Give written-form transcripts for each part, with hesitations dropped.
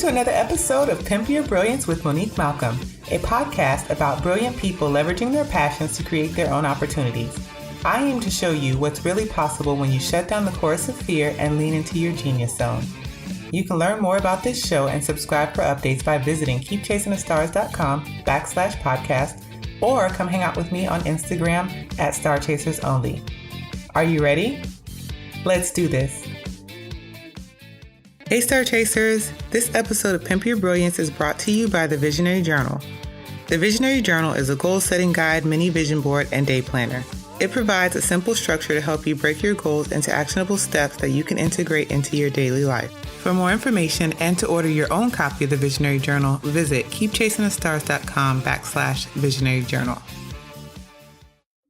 to another episode of Pimp Your Brilliance with Monique Malcolm, a podcast about brilliant people leveraging their passions to create their own opportunities. I aim to show you what's really possible when you shut down the chorus of fear and lean into your genius zone. You can learn more about this show and subscribe for updates by visiting keepchasingthestars.com/podcast or come hang out with me on Instagram at StarChasersOnly. Are you ready? Let's do this. Hey Star Chasers, this episode of Pimp Your Brilliance is brought to you by the Visionary Journal. The Visionary Journal is a goal-setting guide, mini vision board, and day planner. It provides a simple structure to help you break your goals into actionable steps that you can integrate into your daily life. For more information and to order your own copy of the Visionary Journal, visit keepchasingthestars.com/Visionary Journal.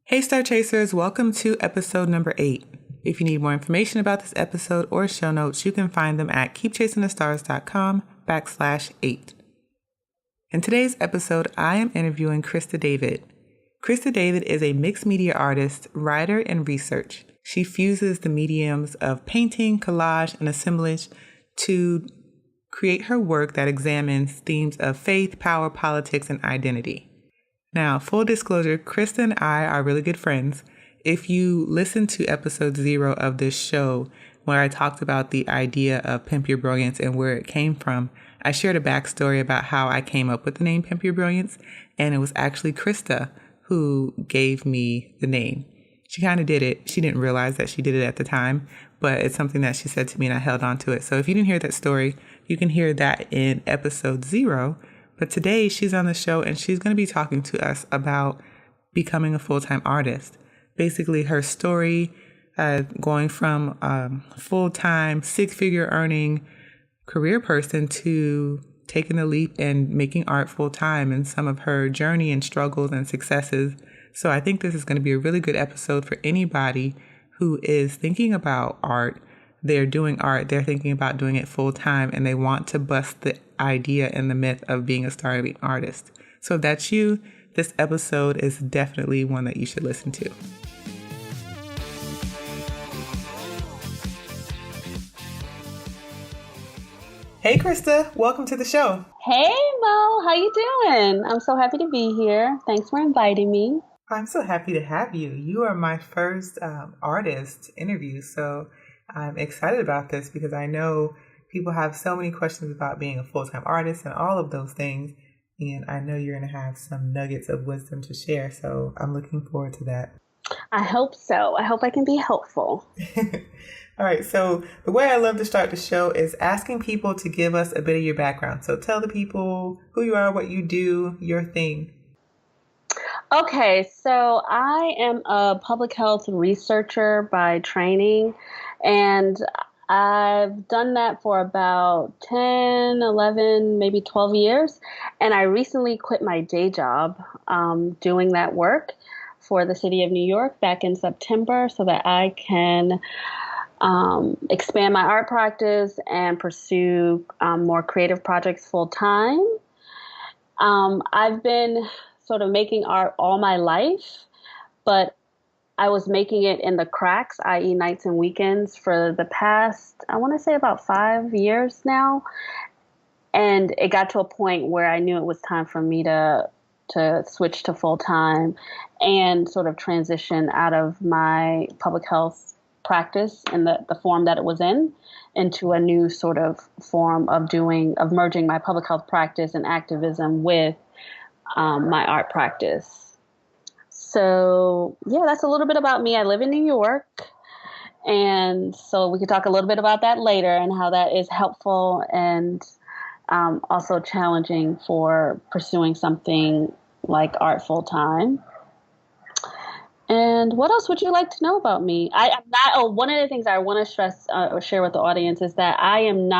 Hey Star Chasers, welcome to episode number 8. If you need more information about this episode or show notes, you can find them at keepchasingthestars.com/8. In today's episode, I am interviewing Christa David. Christa David is a mixed media artist, writer, and researcher. She fuses the mediums of painting, collage, and assemblage to create her work that examines themes of faith, power, politics, and identity. Now, full disclosure, Christa and I are really good friends. If you listen to episode 0 of this show, where I talked about the idea of Pimp Your Brilliance and where it came from, I shared a backstory about how I came up with the name Pimp Your Brilliance, and it was actually Christa who gave me the name. She kind of did it. She didn't realize that she did it at the time, but it's something that she said to me and I held on to it. So if you didn't hear that story, you can hear that in episode 0. But today she's on the show and she's going to be talking to us about becoming a full-time artist. Basically, her story going from full-time, 6-figure earning career person to taking the leap and making art full-time, and some of her journey and struggles and successes. So I think this is going to be a really good episode for anybody who is thinking about art. They're doing art, they're thinking about doing it full-time, and they want to bust the idea and the myth of being a starving artist. So if that's you, this episode is definitely one that you should listen to. Hey, Christa, welcome to the show. Hey, Mo, how you doing? I'm so happy to be here. Thanks for inviting me. I'm so happy to have you. You are my first artist interview, so I'm excited about this because I know people have so many questions about being a full-time artist and all of those things, and I know you're going to have some nuggets of wisdom to share, so I'm looking forward to that. I hope so. I hope I can be helpful. All right, so the way I love to start the show is asking people to give us a bit of your background. So tell the people who you are, what you do, your thing. Okay, so I am a public health researcher by training, and I've done that for about 10, 11, maybe 12 years. And I recently quit my day job doing that work for the city of New York back in September so that I can expand my art practice and pursue more creative projects full time. I've been sort of making art all my life, but I was making it in the cracks, i.e. nights and weekends, for the past, I want to say about 5 years now. And it got to a point where I knew it was time for me to switch to full time and sort of transition out of my public health practice in the form that it was in into a new sort of form of merging my public health practice and activism with my art practice. So yeah, that's a little bit about me. I live in New York, and so we could talk a little bit about that later and how that is helpful and also challenging for pursuing something like art full time. And what else would you like to know about me? I'm not. One of the things I want to stress or share with the audience is that I'm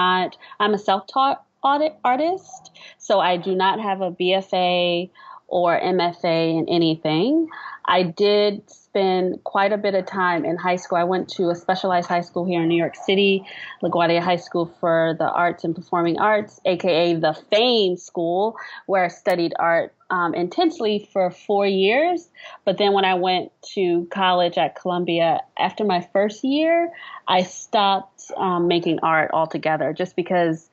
a self-taught artist. So I do not have a BFA or MFA in anything. I did spend quite a bit of time in high school. I went to a specialized high school here in New York City, LaGuardia High School for the Arts and Performing Arts, aka the FAME School, where I studied art intensely for 4 years. But then when I went to college at Columbia, after my first year, I stopped making art altogether just because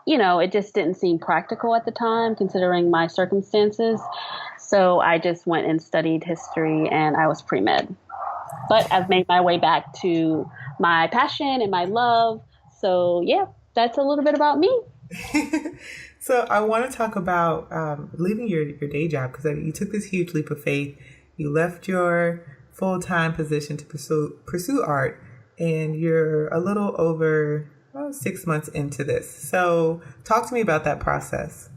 it just didn't seem practical at the time, considering my circumstances. So I just went and studied history, and I was pre-med. But I've made my way back to my passion and my love. So yeah, that's a little bit about me. So I want to talk about leaving your day job, because you took this huge leap of faith. You left your full-time position to pursue art, and you're a little over 6 months into this. So talk to me about that process.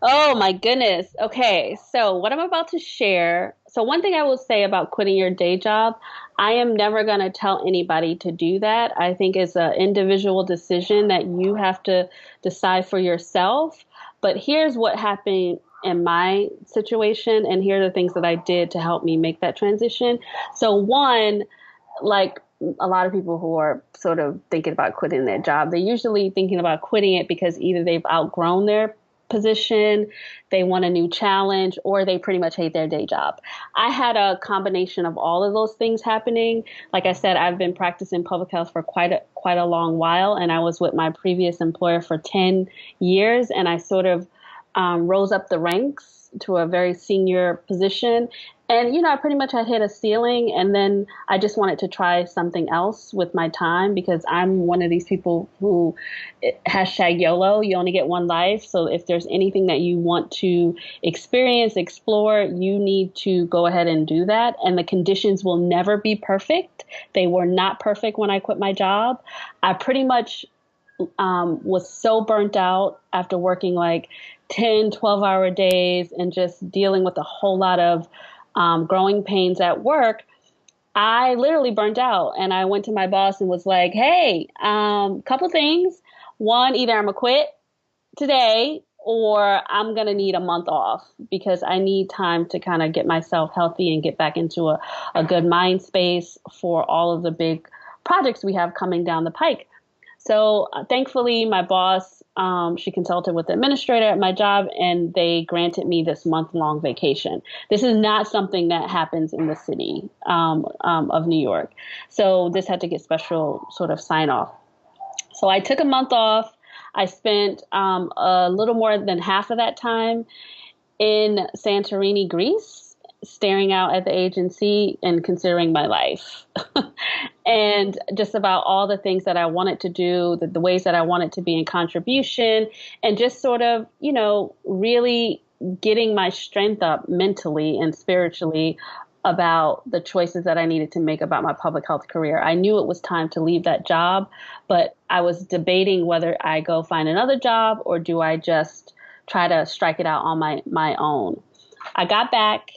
Oh my goodness. Okay. So what I'm about to share. So one thing I will say about quitting your day job, I am never going to tell anybody to do that. I think it's an individual decision that you have to decide for yourself. But here's what happened in my situation, and here are the things that I did to help me make that transition. So one, like a lot of people who are sort of thinking about quitting their job, they're usually thinking about quitting it because either they've outgrown their position, they want a new challenge, or they pretty much hate their day job. I had a combination of all of those things happening. Like I said, I've been practicing public health for quite a long while, and I was with my previous employer for 10 years, and I sort of rose up the ranks to a very senior position. And, I pretty much had hit a ceiling, and then I just wanted to try something else with my time, because I'm one of these people who hashtag YOLO, you only get one life. So if there's anything that you want to experience, explore, you need to go ahead and do that. And the conditions will never be perfect. They were not perfect when I quit my job. I pretty much was so burnt out after working like 10, 12-hour days and just dealing with a whole lot of growing pains at work. I literally burnt out, and I went to my boss and was like, hey, couple things. One, either I'm gonna quit today or I'm gonna need a month off, because I need time to kind of get myself healthy and get back into a good mind space for all of the big projects we have coming down the pike. So thankfully, my boss, she consulted with the administrator at my job, and they granted me this month-long vacation. This is not something that happens in the city of New York. So this had to get special sort of sign off. So I took a month off. I spent a little more than half of that time in Santorini, Greece, staring out at the agency and considering my life. And just about all the things that I wanted to do, the ways that I wanted to be in contribution, and just sort of, really getting my strength up mentally and spiritually about the choices that I needed to make about my public health career. I knew it was time to leave that job, but I was debating whether I go find another job or do I just try to strike it out on my own. I got back.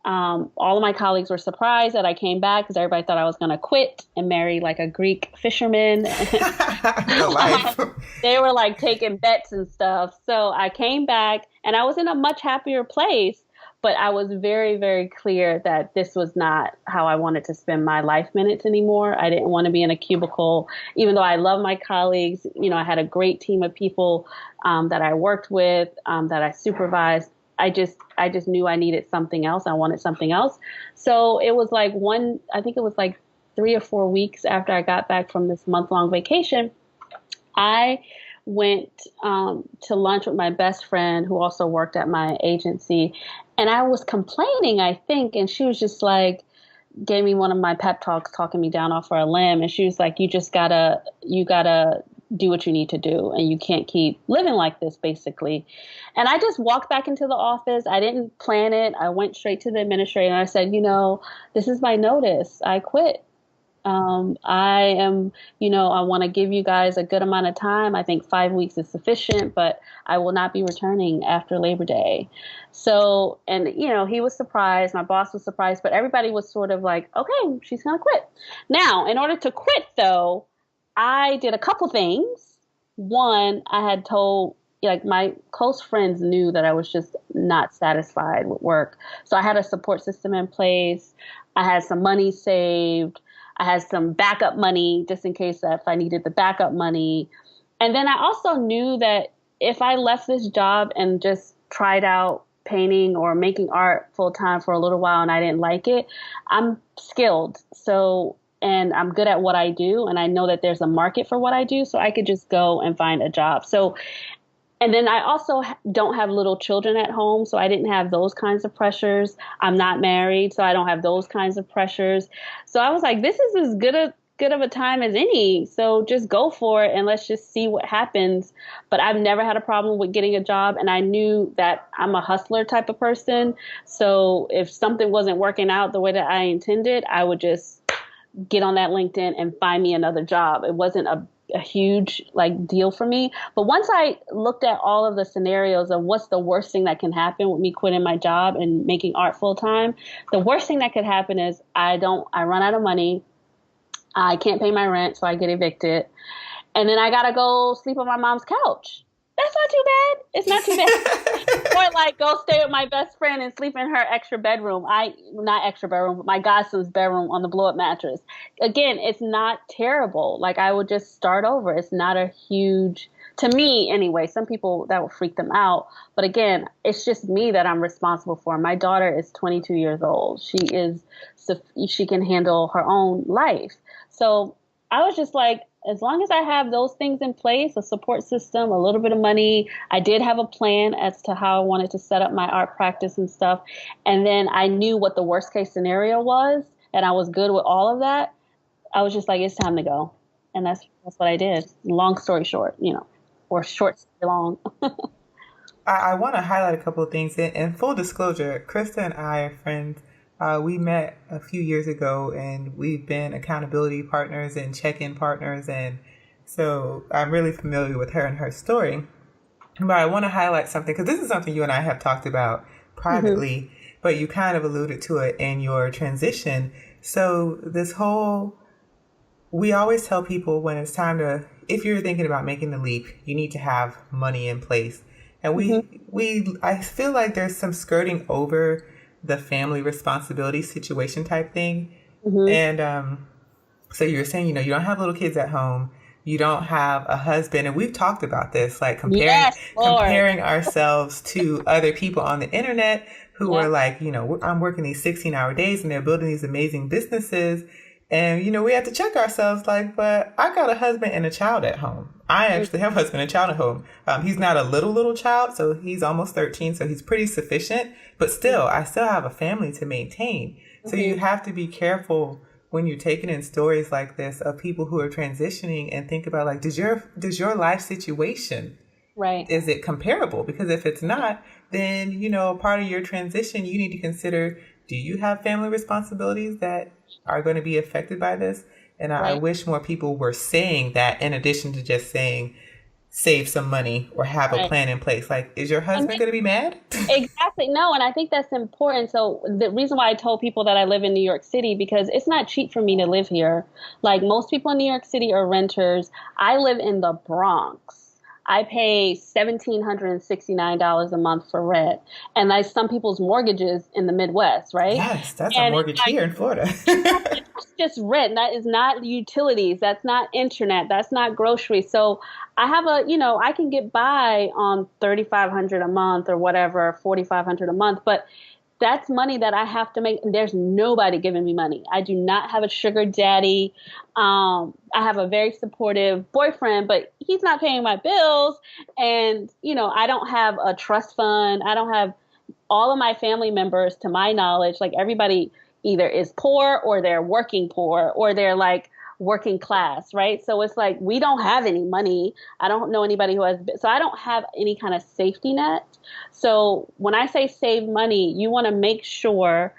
All of my colleagues were surprised that I came back, because everybody thought I was going to quit and marry like a Greek fisherman. The life. They were like taking bets and stuff. So I came back, and I was in a much happier place, but I was very, very clear that this was not how I wanted to spend my life minutes anymore. I didn't want to be in a cubicle, even though I love my colleagues. I had a great team of people that I worked with, that I supervised. I just knew I needed something else. I wanted something else. So it was like I think it was like 3 or 4 weeks after I got back from this month-long vacation, I went to lunch with my best friend, who also worked at my agency. And I was complaining, I think, and she was just like, gave me one of my pep talks, talking me down off for a limb. And she was like, you gotta do what you need to do, and you can't keep living like this, basically. And I just walked back into the office. I didn't plan it. I went straight to the administrator and I said, this is my notice. I quit. I am, I want to give you guys a good amount of time. I think 5 weeks is sufficient, but I will not be returning after Labor Day. So, and, he was surprised. My boss was surprised, but everybody was sort of like, okay, she's going to quit. Now, in order to quit, though, I did a couple things. One, I had told, my close friends knew that I was just not satisfied with work. So I had a support system in place. I had some money saved. I had some backup money just in case if I needed the backup money. And then I also knew that if I left this job and just tried out painting or making art full time for a little while and I didn't like it, I'm skilled. So and I'm good at what I do, and I know that there's a market for what I do, so I could just go and find a job. So, and then I also don't have little children at home, so I didn't have those kinds of pressures. I'm not married, so I don't have those kinds of pressures. So I was like, this is as good of a time as any. So just go for it and let's just see what happens. But I've never had a problem with getting a job, and I knew that I'm a hustler type of person. So if something wasn't working out the way that I intended, I would just get on that LinkedIn and find me another job. It wasn't a huge like deal for me. But once I looked at all of the scenarios of what's the worst thing that can happen with me quitting my job and making art full time, the worst thing that could happen is I run out of money. I can't pay my rent, so I get evicted. And then I got to go sleep on my mom's couch. That's not too bad. It's not too bad. Or like go stay with my best friend and sleep in her extra bedroom. Not extra bedroom, but my godson's bedroom on the blow up mattress. Again, it's not terrible. Like I would just start over. It's not a huge, to me anyway, some people that will freak them out. But again, it's just me that I'm responsible for. My daughter is 22 years old. She can handle her own life. So I was just like, as long as I have those things in place, a support system, a little bit of money, I did have a plan as to how I wanted to set up my art practice and stuff. And then I knew what the worst case scenario was, and I was good with all of that. I was just like, it's time to go. And that's what I did. Long story short, or short story long. I want to highlight a couple of things. In full disclosure, Krista and I are friends. We met a few years ago, and we've been accountability partners and check-in partners. And so I'm really familiar with her and her story. But I want to highlight something, because this is something you and I have talked about privately, but you kind of alluded to it in your transition. So we always tell people when it's time if you're thinking about making the leap, you need to have money in place. And I feel like there's some skirting over the family responsibility situation type thing. And so you were saying, you don't have little kids at home, you don't have a husband, and we've talked about this, like comparing ourselves to other people on the internet who are like, I'm working these 16-hour days and they're building these amazing businesses. And, we have to check ourselves like, but I got a husband and a child at home. I actually have a husband and a child at home. He's not a little child, so he's almost 13, so he's pretty sufficient. But still, I still have a family to maintain. So you have to be careful when you're taking in stories like this of people who are transitioning, and think about like, does your life situation, is it comparable? Because if it's not, then, part of your transition, you need to consider, do you have family responsibilities that are going to be affected by this? And I wish more people were saying that, in addition to just saying, save some money or have a plan in place. Like, is your husband going to be mad? Exactly. No, and I think that's important. So the reason why I told people that I live in New York City, because it's not cheap for me to live here. Like most people in New York City are renters. I live in the Bronx. I pay $1,769 a month for rent. And that's some people's mortgages in the Midwest, right? Yes, that's a mortgage here in Florida. That's just rent. That is not utilities. That's not internet. That's not groceries. So I have I can get by on $3,500 a month or whatever, $4,500 a month. But that's money that I have to make. There's nobody giving me money. I do not have a sugar daddy. I have a very supportive boyfriend, but he's not paying my bills. And, I don't have a trust fund. I don't have all of my family members, to my knowledge. Like everybody either is poor or they're working poor or they're like working class, right? So it's like, we don't have any money. I don't know anybody who has, so I don't have any kind of safety net. So when I say save money, you want to make sure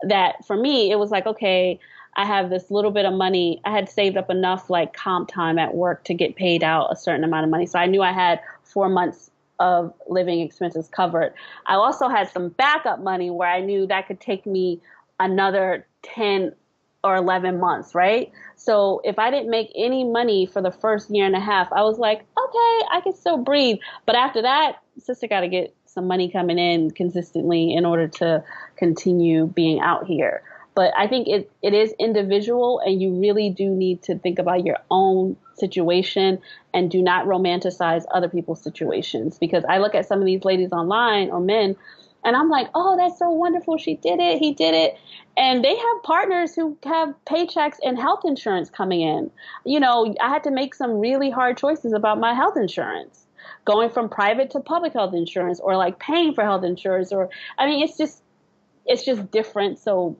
that, for me, it was like, okay, I have this little bit of money. I had saved up enough like comp time at work to get paid out a certain amount of money. So I knew I had 4 months of living expenses covered. I also had some backup money where I knew that could take me another 10 or 11 months, right? So if I didn't make any money for the first year and a half, I was like, okay, I can still breathe. But after that, sister got to get some money coming in consistently in order to continue being out here. But I think it is individual, and you really do need to think about your own situation and do not romanticize other people's situations. Because I look at some of these ladies online, or men, And I'm like, oh, that's so wonderful. She did it. He did it. And they have partners who have paychecks and health insurance coming in. I had to make some really hard choices about my health insurance, going from private to public health insurance, or like paying for health insurance. Or, I mean, it's just different. So,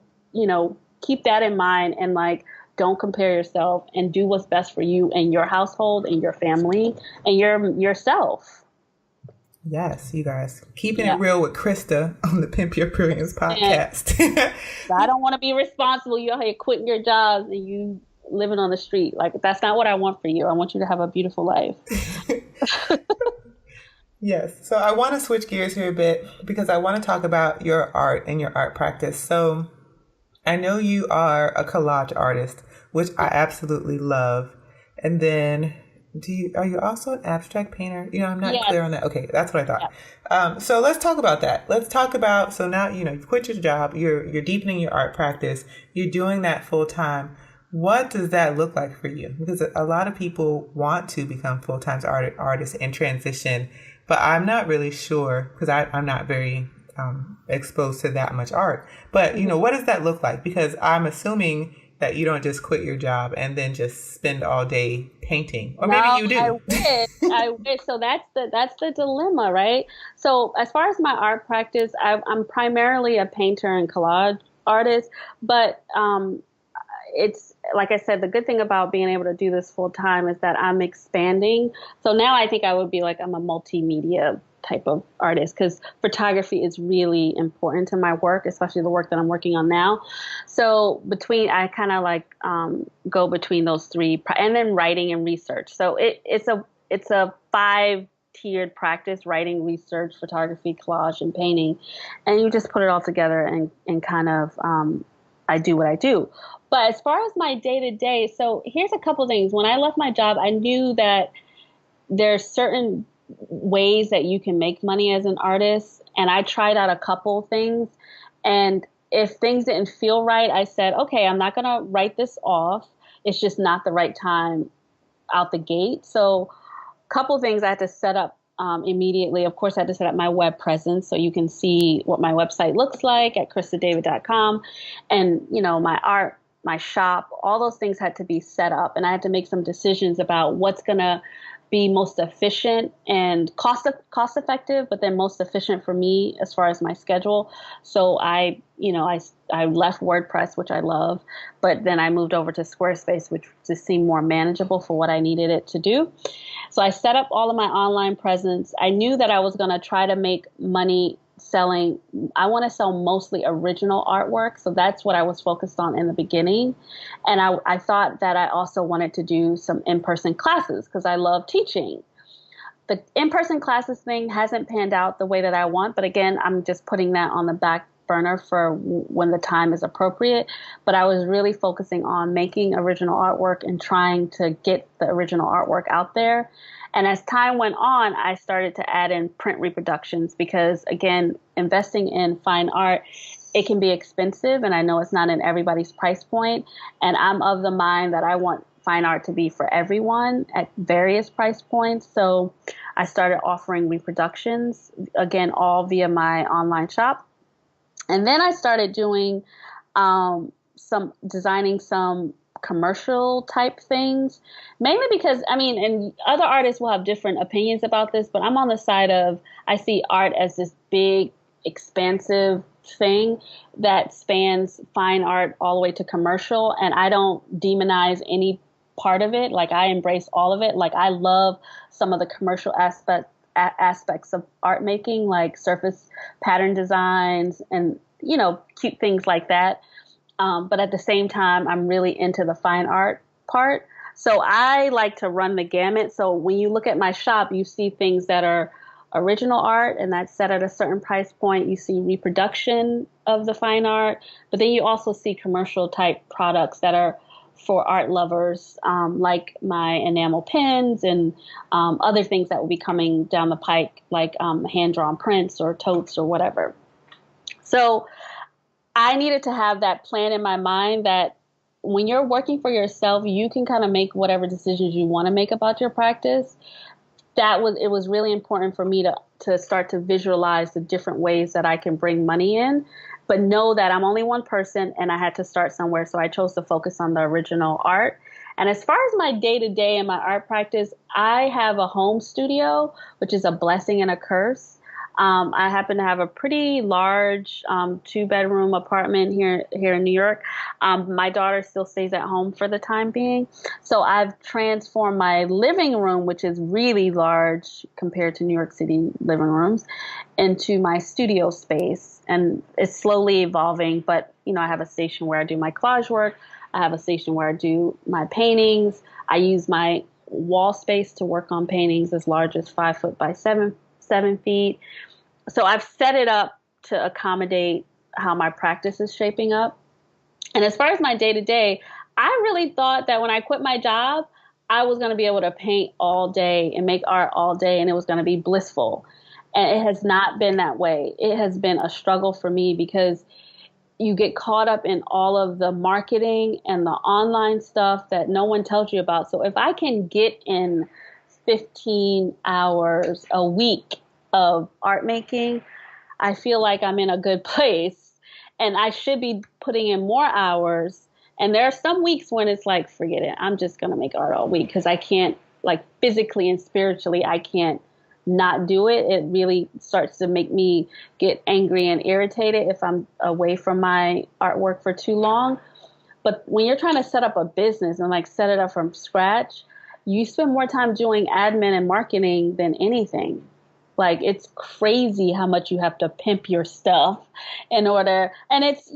keep that in mind, and like, don't compare yourself, and do what's best for you and your household and your family and yourself. Yes, you guys. Keeping it Yeah. real with Krista on the Pimp Your Brilliance And podcast. I don't want to be responsible. You out here quitting your jobs and you living on the street. Like, that's not what I want for you. I want you to have a beautiful life. Yes. So I want to switch gears here a bit because I want to talk about your art and your art practice. So I know you are a collage artist, which I absolutely love. And then are you also an abstract painter? I'm not Yes. clear on that. Okay, that's what I Yeah. thought. So let's talk about that. Let's talk about, so now, you quit your job, you're deepening your art practice, you're doing that full time. What does that look like for you? Because a lot of people want to become full-time artists and transition, but I'm not really sure because I'm not very exposed to that much art. But, what does that look like? Because I'm assuming that you don't just quit your job and then just spend all day painting, or maybe No, you I do. wish. I wish. So that's the dilemma, right? So as far as my art practice, I'm primarily a painter and collage artist, but it's like I said, the good thing about being able to do this full time is that I'm expanding. So now I think I would be like, I'm a multimedia type of artist, because photography is really important to my work, especially the work that I'm working on now. So I kind of like go between those three, and then writing and research. So it's a five-tiered practice: writing, research, photography, collage, and painting. And you just put it all together, and kind of I do what I do. But as far as my day to day, so here's a couple things. When I left my job, I knew that there's certain ways that you can make money as an artist. And I tried out a couple things. And if things didn't feel right, I said, okay, I'm not going to write this off. It's just not the right time out the gate. So a couple things I had to set up immediately. Of course, I had to set up my web presence so you can see what my website looks like at christadavid.com. And, my art, my shop, all those things had to be set up. And I had to make some decisions about what's going to be most efficient and cost effective, but then most efficient for me as far as my schedule. So I left WordPress, which I love, but then I moved over to Squarespace, which just seemed more manageable for what I needed it to do. So I set up all of my online presence. I knew that I was going to try to make money selling. I want to sell mostly original artwork. So that's what I was focused on in the beginning. And I thought that I also wanted to do some in-person classes because I love teaching. The in-person classes thing hasn't panned out the way that I want. But again, I'm just putting that on the back burner for when the time is appropriate. But I was really focusing on making original artwork and trying to get the original artwork out there. And as time went on, I started to add in print reproductions because, again, investing in fine art, it can be expensive. And I know it's not in everybody's price point. And I'm of the mind that I want fine art to be for everyone at various price points. So I started offering reproductions, again, all via my online shop. And then I started doing designing some commercial type things, mainly because, and other artists will have different opinions about this, but I'm on the side of, I see art as this big, expansive thing that spans fine art all the way to commercial. And I don't demonize any part of it. Like, I embrace all of it. Like, I love some of the commercial aspects of art making, like surface pattern designs and, cute things like that. But at the same time, I'm really into the fine art part. So I like to run the gamut. So when you look at my shop, you see things that are original art, and that's set at a certain price point. You see reproduction of the fine art, but then you also see commercial type products that are for art lovers, like my enamel pens and other things that will be coming down the pike, like hand-drawn prints or totes or whatever. So I needed to have that plan in my mind that when you're working for yourself, you can kind of make whatever decisions you want to make about your practice. it was really important for me to start to visualize the different ways that I can bring money in, but know that I'm only one person and I had to start somewhere. So I chose to focus on the original art. And as far as my day to day and my art practice, I have a home studio, which is a blessing and a curse. I happen to have a pretty large 2-bedroom apartment here in New York. My daughter still stays at home for the time being. So I've transformed my living room, which is really large compared to New York City living rooms, into my studio space. And it's slowly evolving. But, I have a station where I do my collage work. I have a station where I do my paintings. I use my wall space to work on paintings as large as 5 foot by 7 feet. So I've set it up to accommodate how my practice is shaping up. And as far as my day to day, I really thought that when I quit my job, I was going to be able to paint all day and make art all day, and it was going to be blissful. And it has not been that way. It has been a struggle for me because you get caught up in all of the marketing and the online stuff that no one tells you about. So if I can get in 15 hours a week of art making, I feel like I'm in a good place, and I should be putting in more hours. And there are some weeks when it's like, forget it. I'm just going to make art all week because I can't, like, physically and spiritually, I can't not do it. It really starts to make me get angry and irritated if I'm away from my artwork for too long. But when you're trying to set up a business and like set it up from scratch, you spend more time doing admin and marketing than anything. Like, it's crazy how much you have to pimp your stuff in order. And it's,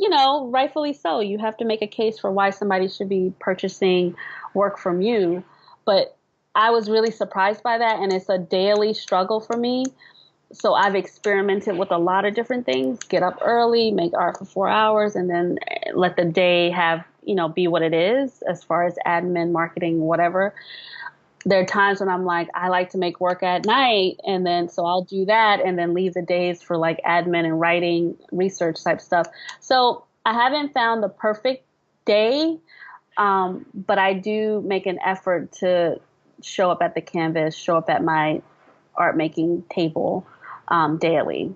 rightfully so. You have to make a case for why somebody should be purchasing work from you. But I was really surprised by that. And it's a daily struggle for me. So I've experimented with a lot of different things. Get up early, make art for 4 hours, and then let the day have, be what it is as far as admin, marketing, whatever. There are times when I'm like, I like to make work at night. And then so I'll do that and then leave the days for like admin and writing, research type stuff. So I haven't found the perfect day, but I do make an effort to show up at the canvas, show up at my art making table daily.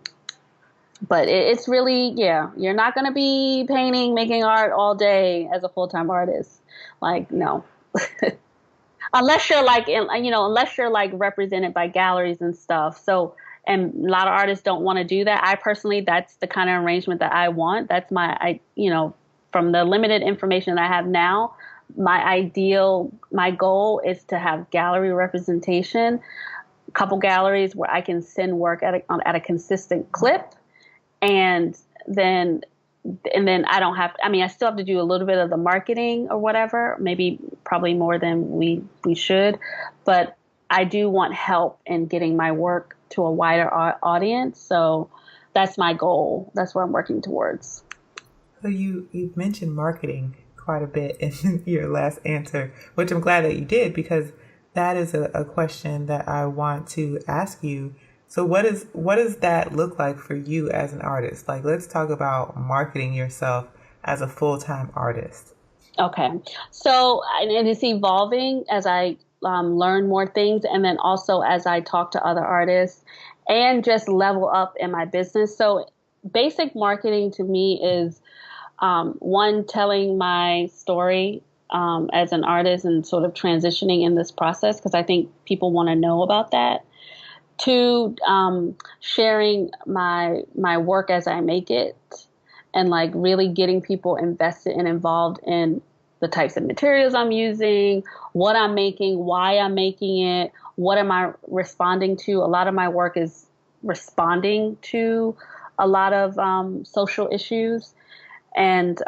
But it's really, you're not going to be painting, making art all day as a full-time artist. Like, no. Unless you're like, unless you're like represented by galleries and stuff. So, and a lot of artists don't want to do that. I personally, that's the kind of arrangement that I want. That's from the limited information that I have now, my goal is to have gallery representation, a couple galleries where I can send work at a consistent clip. And then I don't have, I still have to do a little bit of the marketing or whatever, probably more than we should, but I do want help in getting my work to a wider audience. So that's my goal. That's what I'm working towards. So you've mentioned marketing quite a bit in your last answer, which I'm glad that you did, because that is a question that I want to ask you. So what does that look like for you as an artist? Like, let's talk about marketing yourself as a full-time artist. Okay. So, and it's evolving as I learn more things, and then also as I talk to other artists and just level up in my business. So basic marketing to me is one, telling my story as an artist and sort of transitioning in this process, because I think people want to know about that. Two, sharing my work as I make it, and like really getting people invested and involved in the types of materials I'm using, what I'm making, why I'm making it, what am I responding to. A lot of my work is responding to a lot of social issues. And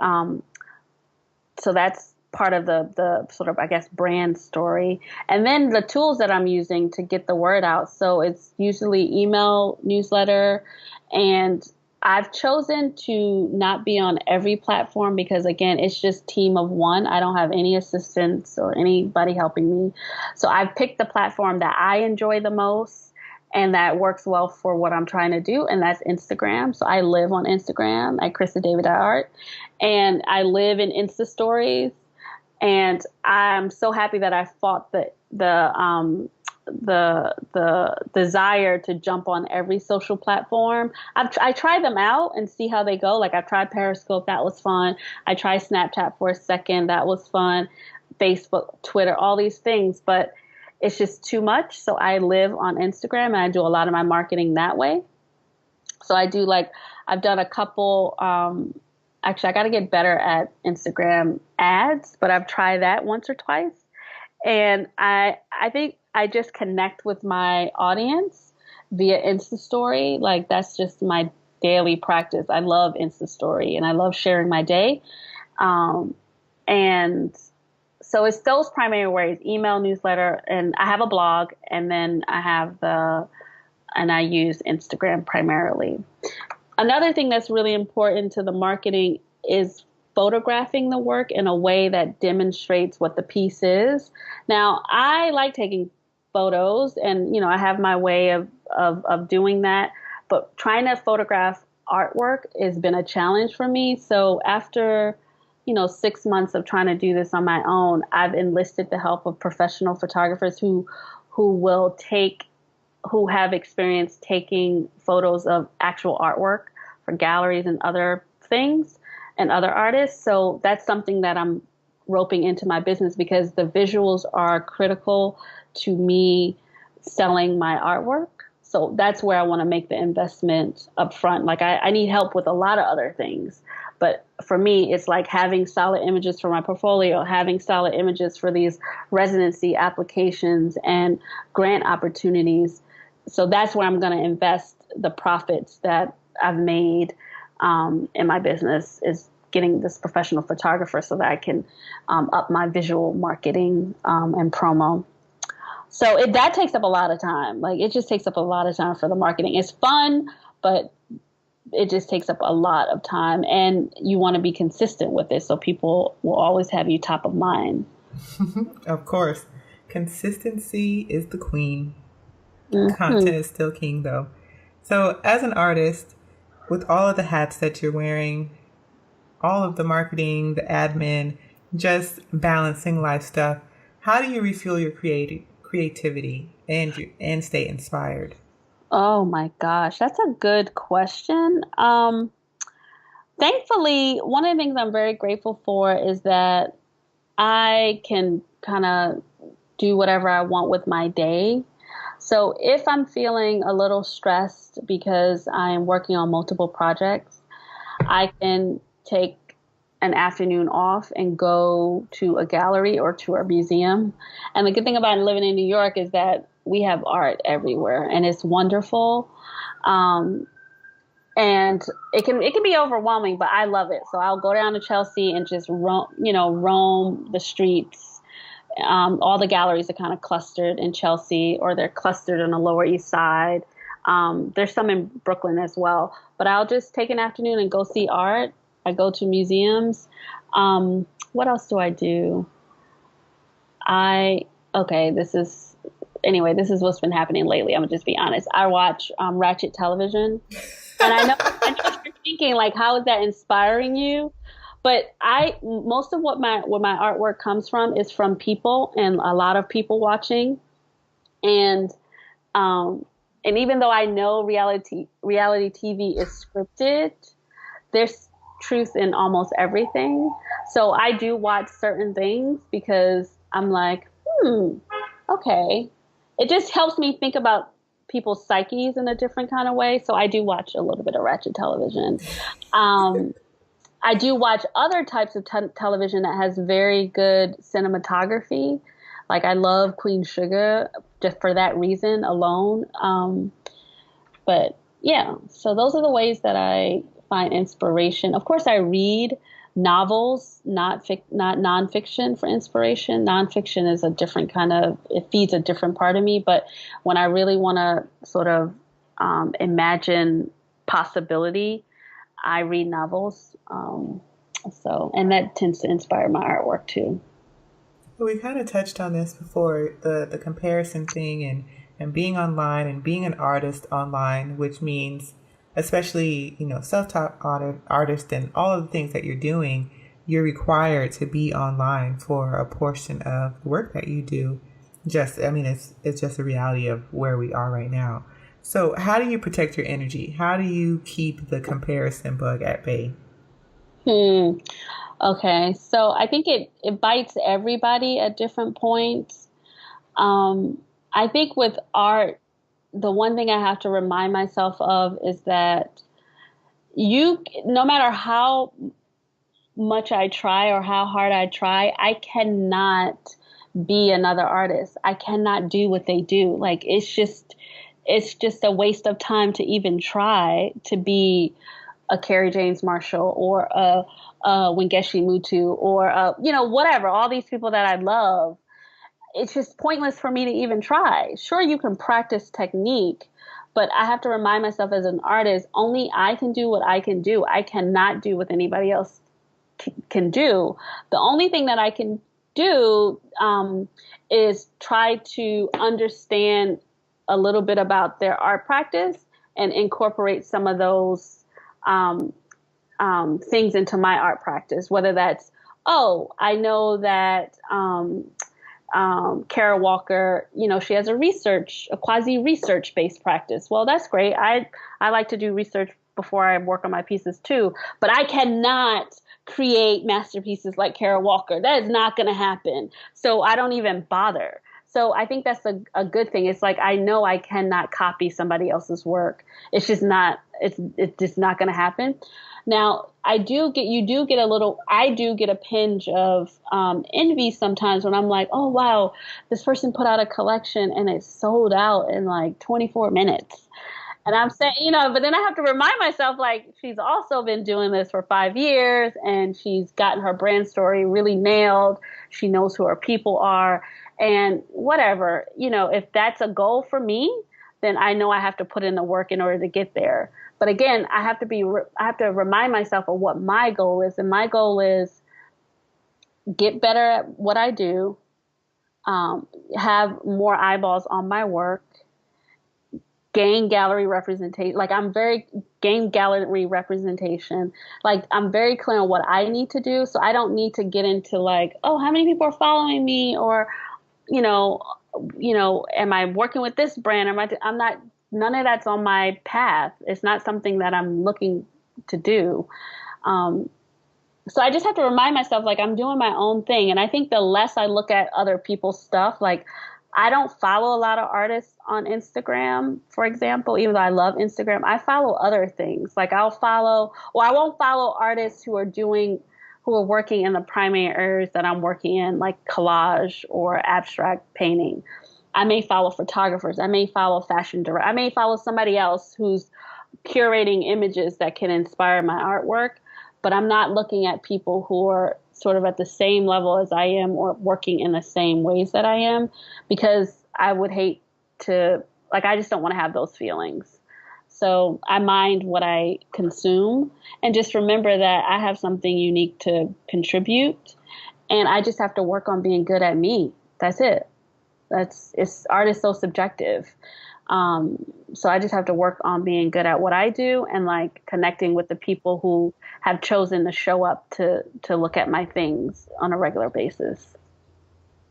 so that's part of the sort of, I guess, brand story. And then the tools that I'm using to get the word out. So it's usually email, newsletter, and I've chosen to not be on every platform because, again, it's just team of one. I don't have any assistants or anybody helping me. So I've picked the platform that I enjoy the most and that works well for what I'm trying to do, and that's Instagram. So I live on Instagram at ChristaDavid.art, and I live in Insta stories. And I'm so happy that I fought the the desire to jump on every social platform. I try them out and see how they go. Like I've tried Periscope, that was fun. I tried Snapchat for a second, that was fun. Facebook, Twitter, all these things, but it's just too much. So I live on Instagram and I do a lot of my marketing that way. So I've done a couple, actually I got to get better at Instagram ads, but I've tried that once or twice. And I think I just connect with my audience via Insta Story. Like that's just my daily practice. I love Insta Story and I love sharing my day. And so it's those primary ways: email, newsletter, and I have a blog, and then I use Instagram primarily. Another thing that's really important to the marketing is photographing the work in a way that demonstrates what the piece is. Now, I like taking photos and, I have my way of doing that, but trying to photograph artwork has been a challenge for me. So after, 6 months of trying to do this on my own, I've enlisted the help of professional photographers who have experience taking photos of actual artwork for galleries and other things and other artists. So that's something that I'm roping into my business because the visuals are critical to me selling my artwork. So that's where I want to make the investment up front. Like I need help with a lot of other things. But for me, it's like having solid images for my portfolio, having solid images for these residency applications and grant opportunities. So that's where I'm going to invest the profits that I've made in my business, is getting this professional photographer so that I can up my visual marketing and promo. So that takes up a lot of time. Like it just takes up a lot of time for the marketing. It's fun, but it just takes up a lot of time, and you want to be consistent with it so people will always have you top of mind. Of course. Consistency is the queen. Mm-hmm. Content is still king, though. So as an artist, with all of the hats that you're wearing, all of the marketing, the admin, just balancing life stuff, how do you refuel your creativity and stay inspired? Oh my gosh, that's a good question. Thankfully, one of the things I'm very grateful for is that I can kind of do whatever I want with my day. So if I'm feeling a little stressed because I am working on multiple projects, I can take an afternoon off and go to a gallery or to a museum. And the good thing about living in New York is that we have art everywhere, and it's wonderful. And it can be overwhelming, but I love it. So I'll go down to Chelsea and just roam the streets. All the galleries are kind of clustered in Chelsea, or they're clustered on the Lower East Side. There's some in Brooklyn as well. But I'll just take an afternoon and go see art. I go to museums. What else do I do? This is what's been happening lately. I'm gonna just be honest. I watch Ratchet television, and I know you're thinking like, how is that inspiring you? But most of what my artwork comes from is from people, and a lot of people watching, and even though I know reality TV is scripted, there's truth in almost everything. So I do watch certain things because I'm like, okay. It just helps me think about people's psyches in a different kind of way. So I do watch a little bit of Ratchet television. I do watch other types of television that has very good cinematography. Like I love Queen Sugar just for that reason alone. But yeah, so those are the ways that I find inspiration. Of course, I read novels, not nonfiction for inspiration. Nonfiction is a different it feeds a different part of me. But when I really want to sort of imagine possibility, I read novels. And that tends to inspire my artwork too. We kind of touched on this before, the comparison thing and being online and being an artist online, which means especially, self-taught artist and all of the things that you're doing, you're required to be online for a portion of the work that you do. It's just a reality of where we are right now. So how do you protect your energy? How do you keep the comparison bug at bay? Hmm. Okay. So I think it bites everybody at different points. Um, I think with art, the one thing I have to remind myself of is that no matter how much I try or how hard I try, I cannot be another artist. I cannot do what they do. Like it's just a waste of time to even try to be a Carrie James Marshall or a Wengeshi Mutu or whatever. All these people that I love, it's just pointless for me to even try. Sure, you can practice technique, but I have to remind myself as an artist, only I can do what I can do. I cannot do what anybody else can do. The only thing that I can do is try to understand a little bit about their art practice and incorporate some of those um, things into my art practice, whether that's, oh, I know that Kara Walker, she has a quasi research based practice. Well, that's great. I like to do research before I work on my pieces too, but I cannot create masterpieces like Kara Walker. That is not going to happen. So I don't even bother. So I think that's a good thing. It's like I know I cannot copy somebody else's work. It's just not going to happen. Now, I do get a pinch of envy sometimes when I'm like, oh, wow, this person put out a collection and it sold out in like 24 minutes. And I'm saying, but then I have to remind myself, like, she's also been doing this for 5 years and she's gotten her brand story really nailed. She knows who her people are and whatever, if that's a goal for me, then I know I have to put in the work in order to get there. But again, I have to remind myself of what my goal is. And my goal is get better at what I do, have more eyeballs on my work, gain gallery representation. Gain gallery representation. Like I'm very clear on what I need to do. So I don't need to get into like, oh, how many people are following me or, you know, am I working with this brand? I'm not, none of that's on my path. It's not something that I'm looking to do. So I just have to remind myself, like, I'm doing my own thing. And I think the less I look at other people's stuff, like, I don't follow a lot of artists on Instagram, for example, even though I love Instagram. I follow other things. Like, I won't follow artists who are working in the primary areas that I'm working in, like collage or abstract painting. I may follow photographers. I may follow fashion directors. I may follow somebody else who's curating images that can inspire my artwork, but I'm not looking at people who are sort of at the same level as I am or working in the same ways that I am, because I would hate to, like, I just don't want to have those feelings. So I mind what I consume and just remember that I have something unique to contribute, and I just have to work on being good at me. That's it. Art is so subjective. So I just have to work on being good at what I do and like connecting with the people who have chosen to show up to look at my things on a regular basis.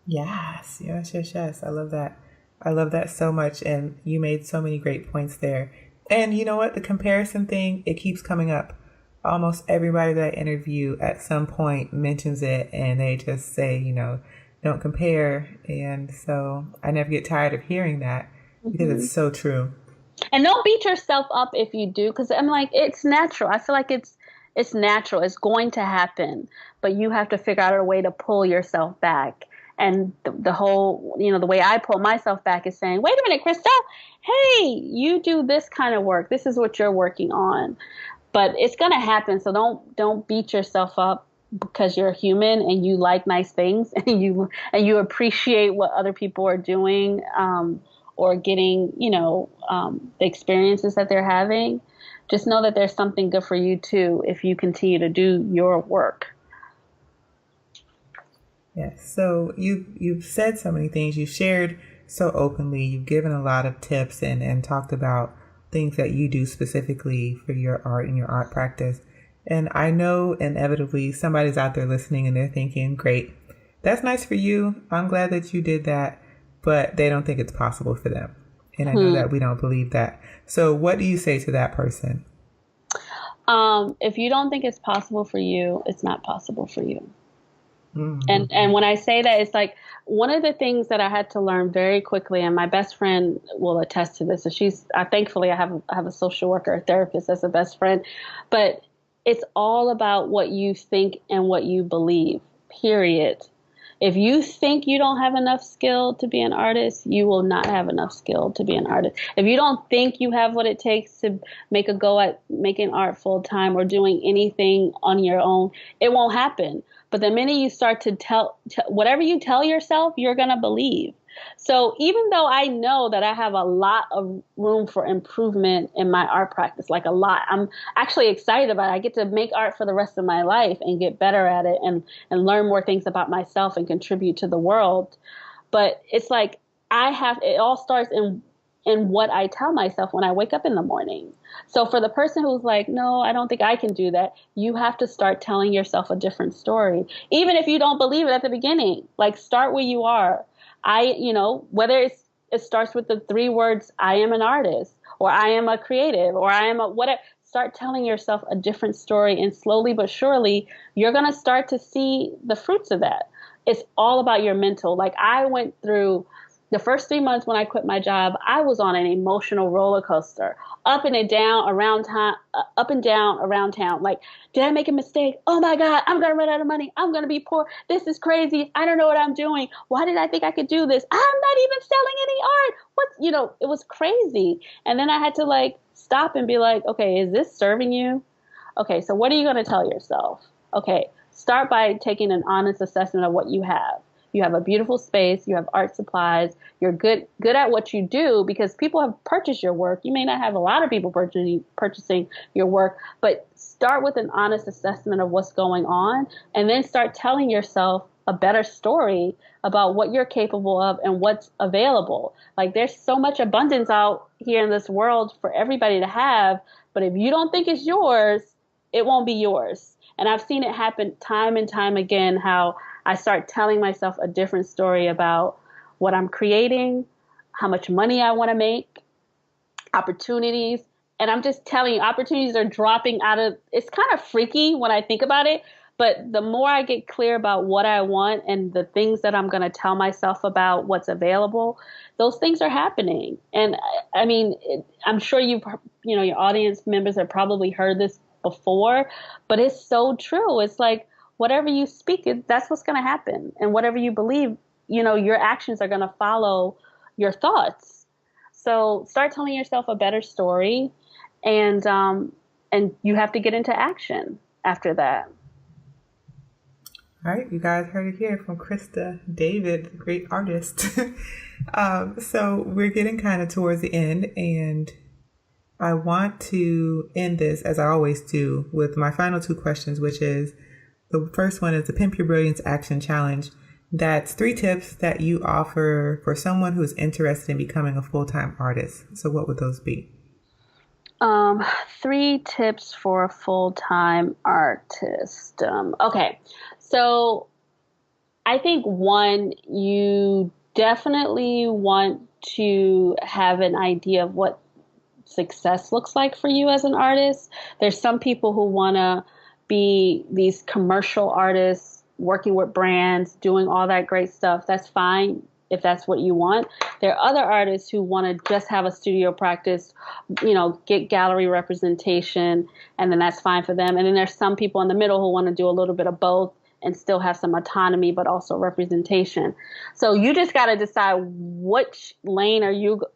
Yes, yes, yes, yes. I love that. I love that so much. And you made so many great points there. And you know what? The comparison thing, it keeps coming up. Almost everybody that I interview at some point mentions it and they just say, don't compare. And so I never get tired of hearing that because Mm-hmm. it's so true. And don't beat yourself up if you do, because I'm like, it's natural. I feel like it's natural. It's going to happen, but you have to figure out a way to pull yourself back. And the whole, the way I pull myself back is saying, wait a minute, Christa, hey, you do this kind of work. This is what you're working on. But it's going to happen. So don't beat yourself up because you're human and you like nice things and you appreciate what other people are doing. Or getting, the experiences that they're having, just know that there's something good for you too if you continue to do your work. Yes. So you've said so many things. You've shared so openly. You've given a lot of tips and talked about things that you do specifically for your art and your art practice. And I know inevitably somebody's out there listening and they're thinking, great, that's nice for you. I'm glad that you did that. but they don't think it's possible for them. And I know Hmm. that we don't believe that. So what do you say to that person? If you don't think it's possible for you, it's not possible for you. Mm. And when I say that, it's like one of the things that I had to learn very quickly, and my best friend will attest to this. And thankfully, I have a social worker, a therapist as a best friend, but it's all about what you think and what you believe, period. If you think you don't have enough skill to be an artist, you will not have enough skill to be an artist. If you don't think you have what it takes to make a go at making art full time or doing anything on your own, it won't happen. But the minute you start to whatever you tell yourself, you're going to believe. So even though I know that I have a lot of room for improvement in my art practice, like a lot, I'm actually excited about it. I get to make art for the rest of my life and get better at it and learn more things about myself and contribute to the world. But it's like it all starts in what I tell myself when I wake up in the morning. So for the person who's like, no, I don't think I can do that, you have to start telling yourself a different story. Even if you don't believe it at the beginning, like start where you are. Whether it starts with the 3 words, I am an artist, or I am a creative, or I am a whatever. Start telling yourself a different story, and slowly but surely, you're going to start to see the fruits of that. It's all about your mental. Like I went through the first 3 months when I quit my job, I was on an emotional roller coaster, up and down around town, up and down around town. Like, did I make a mistake? Oh my God, I'm gonna run out of money. I'm gonna be poor. This is crazy. I don't know what I'm doing. Why did I think I could do this? I'm not even selling any art. It was crazy. And then I had to like stop and be like, okay, is this serving you? Okay, so what are you gonna tell yourself? Okay, start by taking an honest assessment of what you have. You have a beautiful space, you have art supplies, you're good at what you do because people have purchased your work. You may not have a lot of people purchasing your work, but start with an honest assessment of what's going on and then start telling yourself a better story about what you're capable of and what's available. Like there's so much abundance out here in this world for everybody to have, but if you don't think it's yours, it won't be yours. And I've seen it happen time and time again, how I start telling myself a different story about what I'm creating, how much money I want to make, opportunities. And I'm just telling you, opportunities are dropping out of, it's kind of freaky when I think about it. But the more I get clear about what I want and the things that I'm going to tell myself about what's available, those things are happening. And I mean, I'm sure your audience members have probably heard this before, but it's so true. It's like, whatever you speak, that's what's going to happen. And whatever you believe, your actions are going to follow your thoughts. So start telling yourself a better story, and you have to get into action after that. All right, you guys heard it here from Christa David, the great artist. So we're getting kind of towards the end, and I want to end this, as I always do, with my final 2 questions, which is, the first one is the Pimp Your Brilliance Action Challenge. That's 3 tips that you offer for someone who's interested in becoming a full-time artist. So what would those be? 3 tips for a full-time artist. Okay. So I think 1, you definitely want to have an idea of what success looks like for you as an artist. There's some people who want to be these commercial artists, working with brands, doing all that great stuff. That's fine if that's what you want. There are other artists who want to just have a studio practice, get gallery representation, and then that's fine for them. And then there's some people in the middle who want to do a little bit of both and still have some autonomy, but also representation. So you just got to decide which lane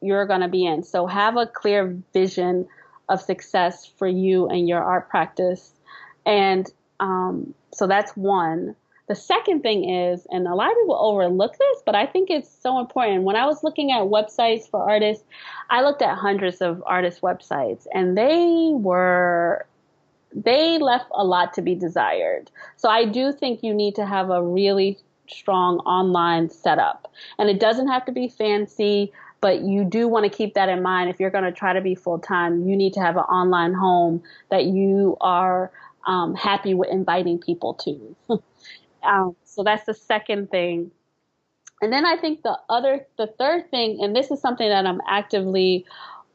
you're going to be in. So have a clear vision of success for you and your art practice. And so that's 1. The second thing is, and a lot of people overlook this, but I think it's so important. When I was looking at websites for artists, I looked at hundreds of artist websites, and they left a lot to be desired. So I do think you need to have a really strong online setup. And it doesn't have to be fancy, but you do want to keep that in mind. If you're going to try to be full-time, you need to have an online home that you are happy with inviting people to. So that's the second thing. And then I think the third thing, and this is something that I'm actively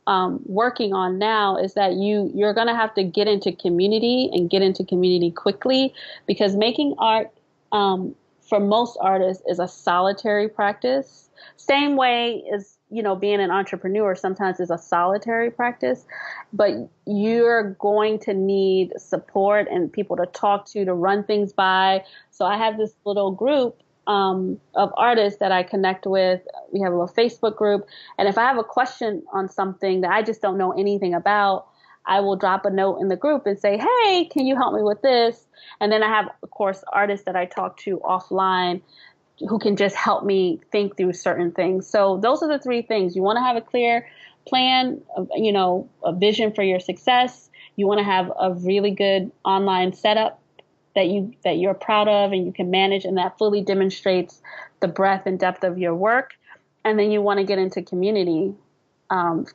working on now, is that you're going to have to get into community and get into community quickly, because making art for most artists is a solitary practice. Same way as, being an entrepreneur sometimes is a solitary practice, but you're going to need support and people to talk to run things by. So I have this little group of artists that I connect with. We have a little Facebook group. And if I have a question on something that I just don't know anything about, I will drop a note in the group and say, hey, can you help me with this? And then I have, of course, artists that I talk to offline who can just help me think through certain things. So those are the three things. You want to have a clear plan, a vision for your success. You want to have a really good online setup that you're proud of and you can manage, and that fully demonstrates the breadth and depth of your work. And then you want to get into community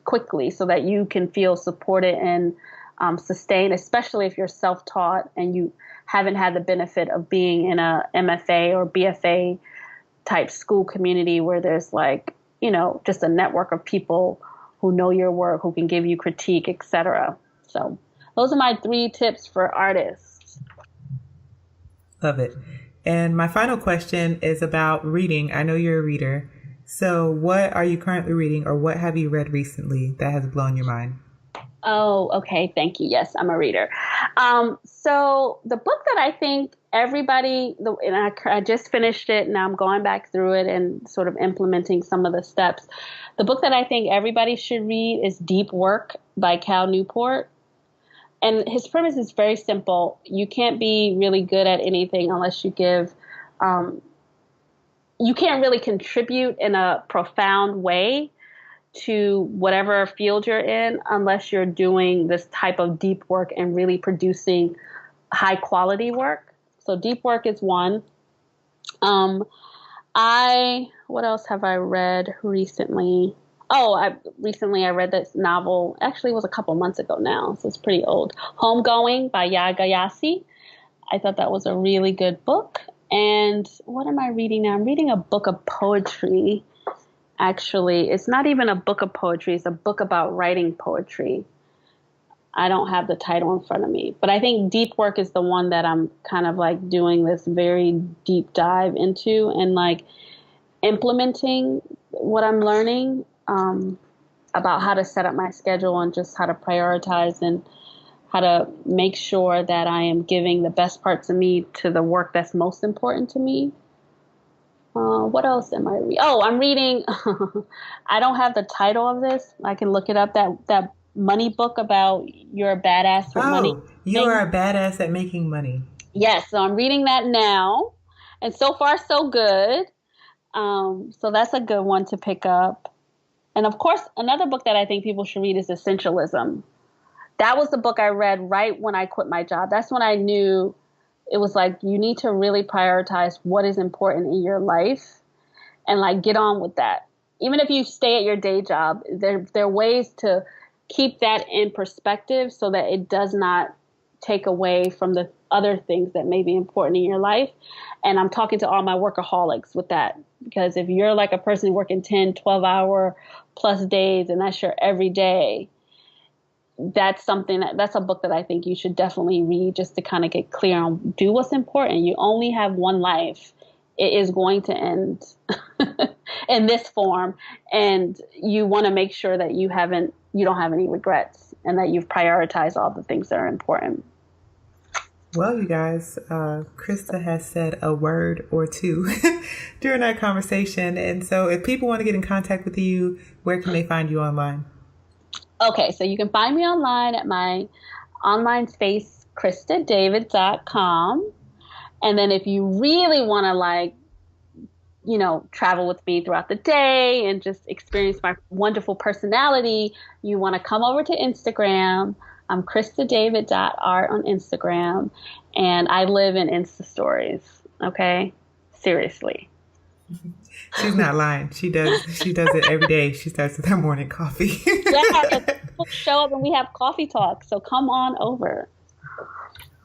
quickly so that you can feel supported and sustained, especially if you're self-taught and you haven't had the benefit of being in a MFA or BFA type school community where there's just a network of people who know your work, who can give you critique, etc. So those are my 3 tips for artists. Love it. And my final question is about reading. I know you're a reader. So what are you currently reading, or what have you read recently that has blown your mind? Oh, okay. Thank you. Yes, I'm a reader. So the book that I think I just finished it, and I'm going back through it and sort of implementing some of the steps. The book that I think everybody should read is Deep Work by Cal Newport. And his premise is very simple. You can't be really good at anything unless you can't really contribute in a profound way to whatever field you're in unless you're doing this type of deep work and really producing high quality work. So deep work is one. What else have I read recently? I read this novel. Actually, it was a couple months ago now, so it's pretty old. Homegoing by Yaa Gyasi. I thought that was a really good book. And what am I reading now? I'm reading a book of poetry. Actually, it's not even a book of poetry. It's a book about writing poetry. I don't have the title in front of me, but I think Deep Work is the one that I'm kind of doing this very deep dive into and implementing what I'm learning about how to set up my schedule and just how to prioritize and how to make sure that I am giving the best parts of me to the work that's most important to me. What else am I reading? I'm reading, I don't have the title of this. I can look it up. That money book about you're a badass with money. You are a badass at making money. Yes. So I'm reading that now. And so far, so good. So that's a good one to pick up. And of course, another book that I think people should read is Essentialism. That was the book I read right when I quit my job. That's when I knew it was you need to really prioritize what is important in your life and get on with that. Even if you stay at your day job, there are ways to keep that in perspective so that it does not take away from the other things that may be important in your life. And I'm talking to all my workaholics with that, because if you're a person working 10, 12-hour plus days and that's your every day, that's a book that I think you should definitely read just to kind of get clear on do what's important. You only have one life. It is going to end in this form. And you want to make sure that you don't have any regrets and that you've prioritized all the things that are important. Well, you guys, Christa has said a word or two during our conversation. And so if people want to get in contact with you, where can they find you online? Okay, so you can find me online at my online space, ChristaDavid.com. And then if you really want to travel with me throughout the day and just experience my wonderful personality, you want to come over to Instagram. I'm ChristaDavid.art on Instagram. And I live in Insta stories. Okay? Seriously. She's not lying. She does it every day. She starts with her morning coffee. Yeah, people show up and we have coffee talk. So come on over.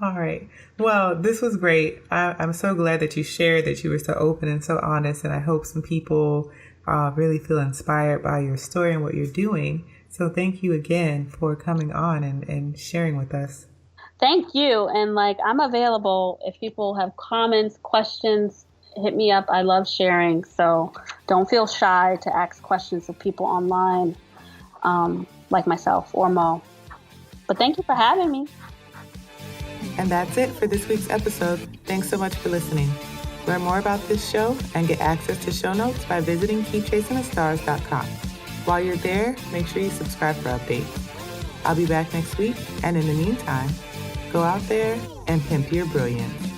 All right. Well, this was great. I'm so glad that you shared, that you were so open and so honest. And I hope some people really feel inspired by your story and what you're doing. So thank you again for coming on and sharing with us. Thank you. And I'm available if people have comments, questions, hit me up. I love sharing. So don't feel shy to ask questions of people online, like myself or Mo. But thank you for having me. And that's it for this week's episode. Thanks so much for listening. Learn more about this show and get access to show notes by visiting keepchasingthestars.com. While you're there, make sure you subscribe for updates. I'll be back next week, and in the meantime, go out there and pimp your brilliance.